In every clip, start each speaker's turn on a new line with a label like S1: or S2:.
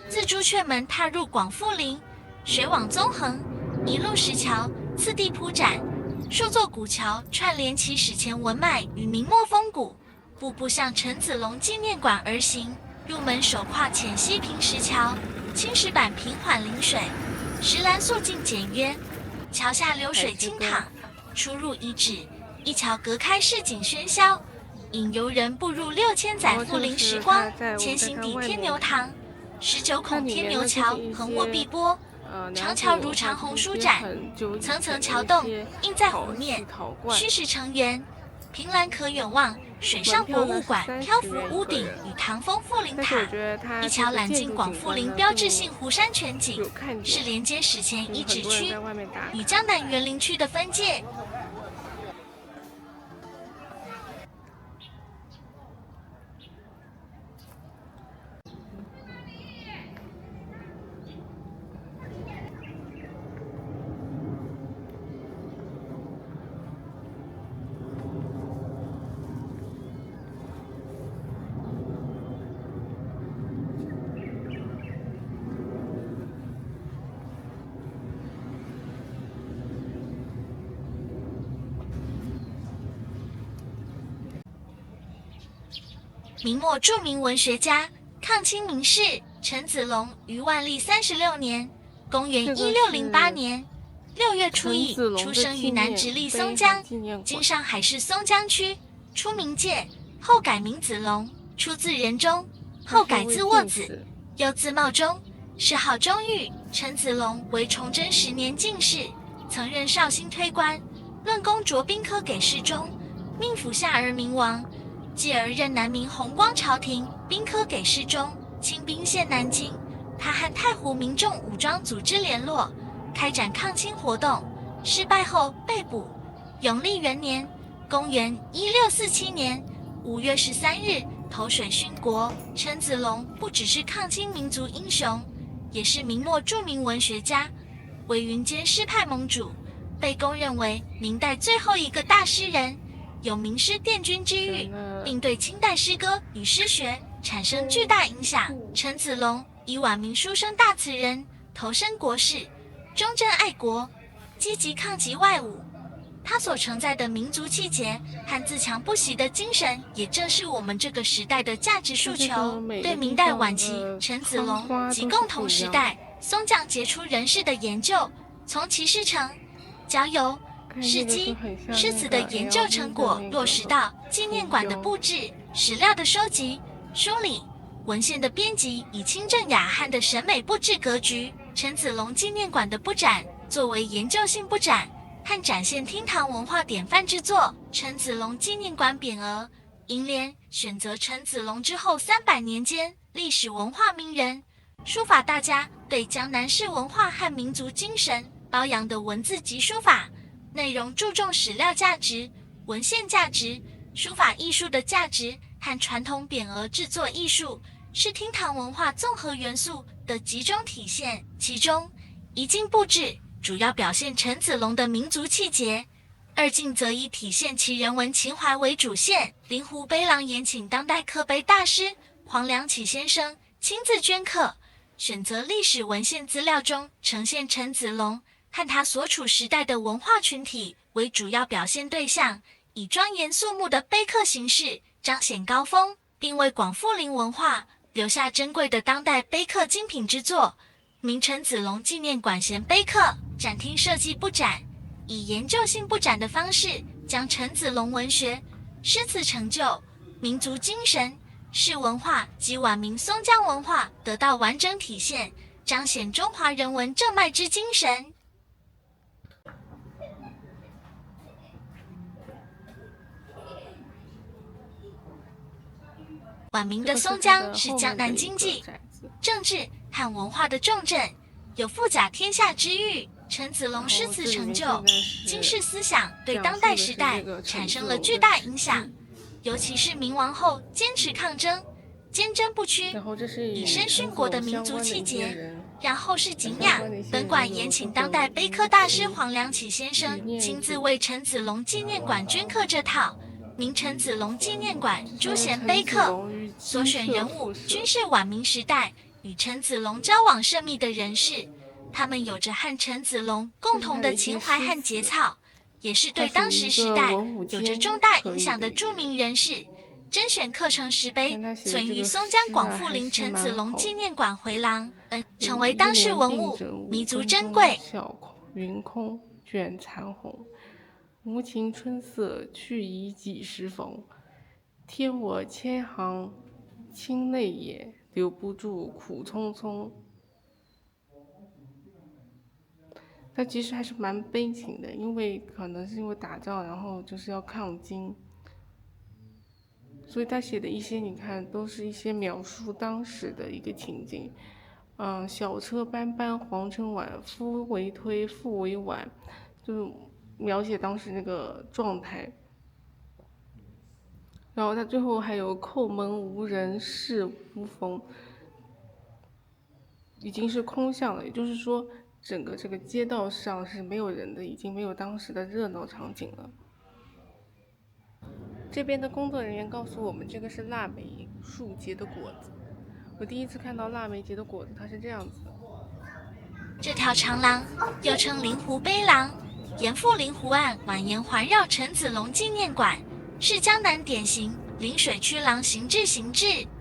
S1: 自朱雀门踏入广富林，水网纵横，一路石桥，次第铺展，数座古桥串联其史前文脉与明末风骨，步步向陈子龙纪念馆而行。入门首跨浅溪平石桥，青石板平缓临水，石栏肃静简约，桥下流水清淌，出入遗址，一桥隔开市井喧嚣，引游人步入6000载富林时光。前行抵天牛堂，19孔天牛桥横卧碧波，长桥如长虹舒展，层层桥洞映在湖面，虚实成圆。凭栏可远望水上博物馆漂浮屋顶与唐风富林塔，一桥揽尽广富林标志性湖山全景，是连接史前遗址区与江南园林区的分界。明末著名文学家、抗清名士陈子龙于万历36年（公元1608年）6月初一出生于南直隶松江（今上海市松江区），初名介，后改名子龙，出自仁宗，后改字沃子，又字茂忠，谥号忠裕。陈子龙为崇祯10年进士，曾任绍兴推官，论功擢兵科给事中，命府下而明王。继而任南明弘光朝廷兵科给事中，亲兵陷南京。他和太湖民众武装组织联络，开展抗清活动，失败后被捕。永历元年（公元1647年）5月13日投水殉国。陈子龙不只是抗清民族英雄，也是明末著名文学家，为云间诗派盟主，被公认为明代最后一个大诗人，有名诗殿军之誉，并对清代诗歌与诗学产生巨大影响。陈子龙以晚明书生大词人，投身国事，忠贞爱国，积极抗击外侮。他所承载的民族气节和自强不息的精神，也正是我们这个时代的价值诉求。对明代晚期陈子龙及共同时代松江杰出人士的研究，从其师承、交友、事迹、诗词的研究成果落实到纪念馆的布置、史料的收集、梳理、文献的编辑，以清正雅汉的审美布置格局。陈子龙纪念馆的布展作为研究性布展和展现厅堂文化典范之作。陈子龙纪念馆匾额楹联选择陈子龙之后300年间历史文化名人，书法大家对江南式文化和民族精神褒扬的文字及书法内容，注重史料价值、文献价值、书法艺术的价值和传统匾额制作艺术，是厅堂文化综合元素的集中体现。其中，一进布置主要表现陈子龙的民族气节，二进则以体现其人文情怀为主线。临湖碑廊延请当代刻碑大师黄良启先生亲自镌刻，选择历史文献资料中呈现陈子龙和他所处时代的文化群体为主要表现对象，以庄严肃穆的碑刻形式彰显高峰，并为广富林文化留下珍贵的当代碑刻精品之作。明陈子龙纪念馆衔碑刻展厅设计布展，以研究性布展的方式，将陈子龙文学、诗词成就、民族精神、士文化及晚明松江文化得到完整体现，彰显中华人文正脉之精神。晚明的松江是江南经济、政治和文化的重镇，有富甲天下之誉。陈子龙诗词成就、经世思想对当代时代产生了巨大影响，尤其是明亡后坚持抗争、坚贞不屈、以身殉国的民族气节，让后世敬仰。本馆延请当代碑刻大师黄良启先生亲自为陈子龙纪念馆镌刻这套明陈子龙纪念馆朱贤碑刻，所选人物均是晚明时代与陈子龙交往甚密的人士，他们有着和陈子龙共同的情怀和节操，也是对当时时代有着重大影响的著名人士。甄选课程石碑存于松江广富林陈子龙纪念馆回廊，成为当世文物，弥足珍贵。
S2: 云空卷残红，无情春色去已几时逢？添我千行清泪眼，留不住苦匆匆。他其实还是蛮悲情的，因为可能是因为打仗，然后就是要抗金，所以他写的一些你看都是一些描述当时的一个情景。小车斑斑黄尘晚，夫为推妇为挽，就是描写当时那个状态。然后他最后还有叩门无人事无逢，已经是空巷了，也就是说整个这个街道上是没有人的，已经没有当时的热闹场景了。这边的工作人员告诉我们，这个是腊梅树结的果子。我第一次看到腊梅结的果子，它是这样子的。
S1: 这条长廊又称临湖碑廊，沿附临湖岸蜿蜒环绕陈子龙纪念馆，是江南典型临水曲廊形制。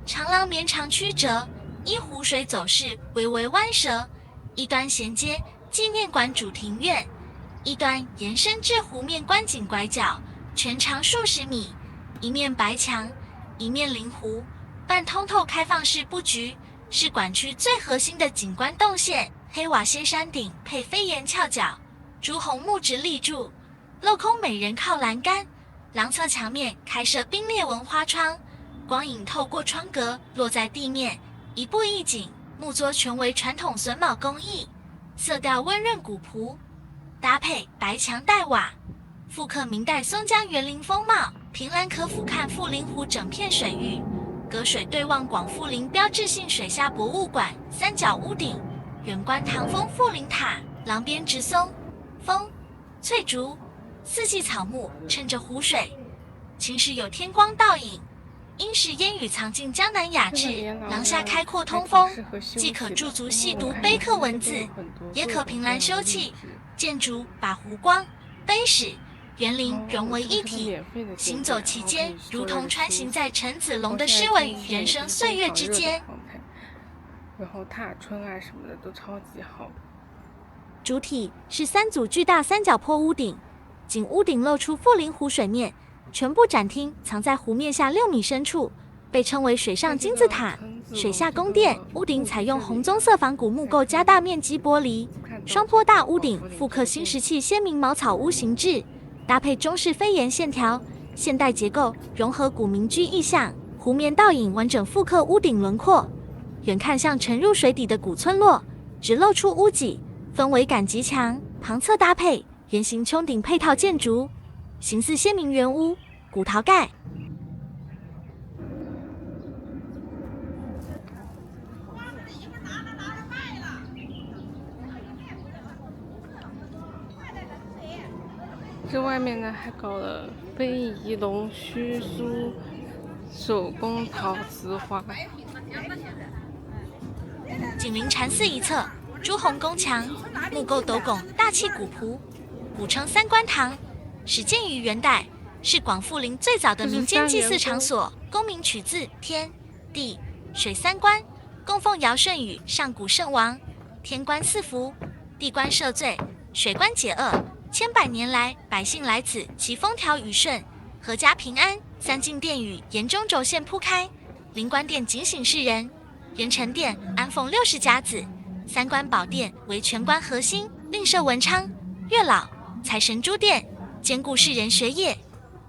S1: 长廊绵长曲折，依湖水走势微微弯折，一端衔接纪念馆主庭院，一端延伸至湖面观景拐角，全长数十米，一面白墙，一面临湖，半通透开放式布局，是馆区最核心的景观动线。黑瓦楔山顶配飞檐翘角，朱红木质立柱，镂空美人靠栏杆，廊侧墙面开设冰裂纹花窗，光影透过窗格落在地面，一步一景，木作全为传统榫卯工艺，色调温润古朴，搭配白墙黛瓦，复刻明代松江园林风貌。凭栏可俯瞰富林湖整片水域，隔水对望广富林标志性水下博物馆三角屋顶，远观唐风富林塔，廊边植松、枫、翠竹，四季草木衬着湖水，晴时有天光倒影，阴时烟雨藏进江南雅致。廊下开阔通风，既可驻足细读碑刻文字，也可凭栏休憩。建筑把湖光、碑史、园林融为一体，行走其间，如同穿行在陈子龙的诗文与人生岁月之间。
S2: 然后踏春啊什么的都超级好。
S1: 主体是三组巨大三角坡屋顶，仅屋顶露出富林湖水面，全部展厅藏在湖面下6米深处，被称为水上金字塔、水下宫殿。屋顶采用红棕色仿古木构加大面积玻璃，双坡大屋顶复刻新石器鲜明茅草屋形制，搭配中式飞檐线条，现代结构融合古民居意象，湖面倒影完整复刻屋顶轮廓。远看像沉入水底的古村落，只露出屋脊，氛围感极强。旁侧搭配圆形穹顶配套建筑，形似鲜明圆屋、古陶盖。
S2: 这外面呢还搞了非遗龙须书手工陶瓷花。
S1: 紧邻禅寺一侧，朱红宫墙，木构斗拱，大气古朴，古称三官堂，始建于元代，是广富林最早的民间祭祀场所。功名取自天、地、水三官，供奉尧舜禹上古圣王。天官赐福，地官赦罪，水官解厄。千百年来，百姓来此祈风调雨顺，阖家平安。三进殿宇沿中轴线铺开，灵官殿警醒世人。元成殿安奉60甲子，三官宝殿为全官核心，另设文昌、月老、财神诸殿，兼顾世人学业、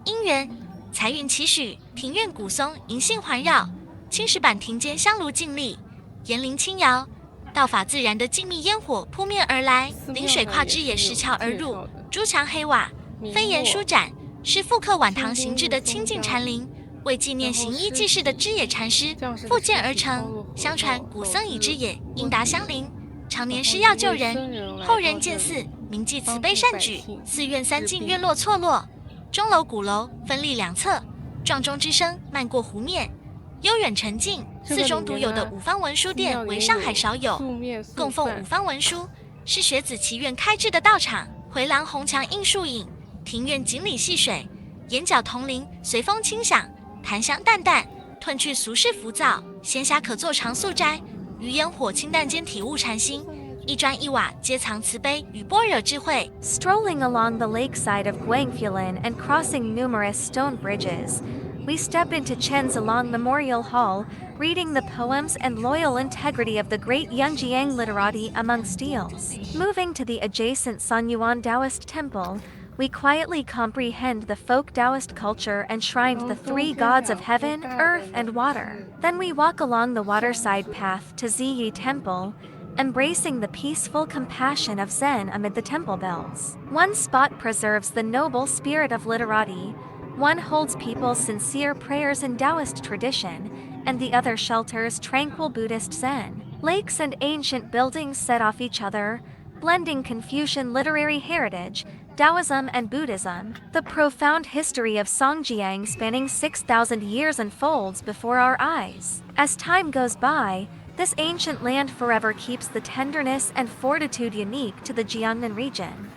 S1: 姻缘、财运期许。庭院古松银杏环绕，青石板庭间香炉静立，岩林轻摇，道法自然的静谧烟火扑面而来。临水跨之野石桥而入，朱墙黑瓦，飞檐舒展，是复刻晚唐形制的清净禅林，为纪念行医济世的知也禅师复建而成。相传古僧以知也应达相邻，常年施药救人，后人建寺铭记慈悲善举。寺院3进院落错落，钟楼鼓楼分立两侧，撞钟之声漫过湖面，悠远沉静，寺中独有的五方文书殿为上海少有，供奉五方文书，是学子祈愿开智的道场。回廊红墙映树影，庭院锦鲤戏水，檐角铜铃随风轻响，檀香淡淡，褪去俗世浮躁。闲暇可坐常宿斋，于烟火清淡间体悟禅心。一砖一瓦皆藏慈悲与般若智慧。
S3: Strolling along the lakeside of Guangfulin and crossing numerous stone bridges, we step into Chen Zilong Memorial Hall, reading the poems and loyal integrity of the great Yunjian literati among steles. Moving to the adjacent Sanyuan Taoist Temple, we quietly comprehend the folk Taoist culture enshrined the three gods of heaven, earth, and water. Then we walk along the waterside path to Zhiye Temple, embracing the peaceful compassion of Zen amid the temple bells. One spot preserves the noble spirit of literati, one holds people's sincere prayers in Taoist tradition, and the other shelters tranquil Buddhist Zen. Lakes and ancient buildings set off each other, blending Confucian literary heritage, Taoism and Buddhism. The profound history of Songjiang spanning 6,000 years unfolds before our eyes. As time goes by, this ancient land forever keeps the tenderness and fortitude unique to the Jiangnan region.